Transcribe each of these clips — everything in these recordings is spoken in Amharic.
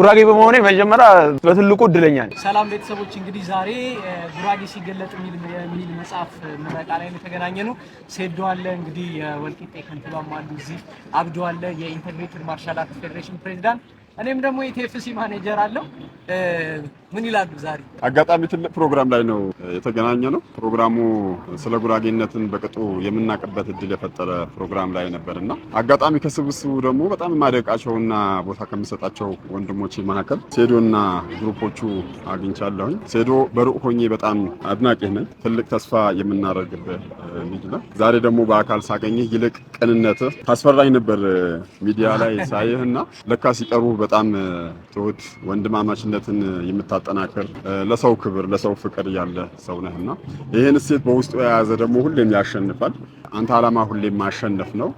ጉራጌ በመሆኔ መጀመሪያ በትልቁ እድለኛ ነኝ። ሰላም ቤተሰቦች፣ እንግዲህ ዛሬ ጉራጌ ሲገለጥ የሚል መጽሐፍ ምረቃ ላይ የተገናኘነው። ሴዶ አለ እንግዲህ የወልቂጤ ከንቲባም አሉ፣ እዚህ አብዱ አለ የኢንተግሬትድ ማርሻል አርት ፌዴሬሽን ፕሬዝዳንት፣ እኔም ደግሞ የቲኤፍሲ ማኔጀር አለው። ምን ይላሉ? ዛሬ አጋጣሚ ትልቅ ፕሮግራም ላይ ነው የተገናኘነው። ፕሮግራሙ ስለ ጉራጌነትን በቅጡ የምናቀበት እድል የፈጠረ ፕሮግራም ላይ ነበርና አጋጣሚ ከስብስቡ ደግሞ በጣም ማደቃቸውና ቦታ ከምሰጣቸው ወንድሞቼ መካከል ሴዶና ግሩፖቹ አግኝቻለሁኝ። ሴዶ በሩቅ ሆኜ በጣም አድናቂ ነኝ። ትልቅ ተስፋ የምናደርግበት ልጅ ነው። ዛሬ ደግሞ በአካል ሳገኝህ ይልቅ ቅንነትህ ታስፈራኝ ነበር ሚዲያ ላይ ሳይህና ለካ ሲቀሩ በጣም ትሁት ወንድማማችነትን የምታጠናክር ለሰው ክብር ለሰው ፍቅር ያለ ሰው ነህና ይሄን እሴት በውስጡ የያዘ ደግሞ ሁሌም ያሸንፋል። አንተ ዓላማ ሁሌም ማሸነፍ ነው፣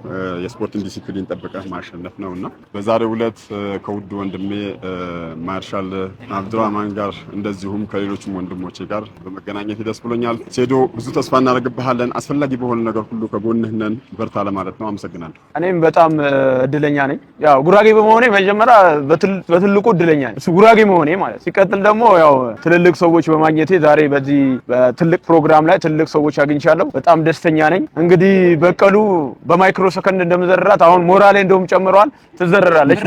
የስፖርትን ዲሲፕሊን ጠብቀህ ማሸነፍ ነውና በዛሬው ዕለት ከውድ ወንድሜ ማርሻል አብዱራህማን ጋር እንደዚሁም ከሌሎችም ወንድሞቼ ጋር በመገናኘት ደስ ብሎኛል። ሴዶ ብዙ ተስፋ እናደርግብሃለን። አስፈላጊ በሆነ ነገር ሁሉ ከጎንህ ነን። በርታ ለማለት ነው። አመሰግናለሁ። እኔም በጣም እድለኛ ነኝ። ያው ጉራጌ በመሆኔ መጀመሪያ በትልቁ እድለኛ ነኝ፣ ጉራጌ መሆኔ ማለት። ሲቀጥል ደግሞ ያው ትልልቅ ሰዎች በማግኘቴ ዛሬ በዚህ በትልቅ ፕሮግራም ላይ ትልልቅ ሰዎች አግኝቻለሁ። በጣም ደስተኛ ነኝ። እንግዲህ በቀሉ በማይክሮ ሰከንድ እንደምዘረራት አሁን ሞራሌ እንደውም ጨምሯል። ትዘረራለች።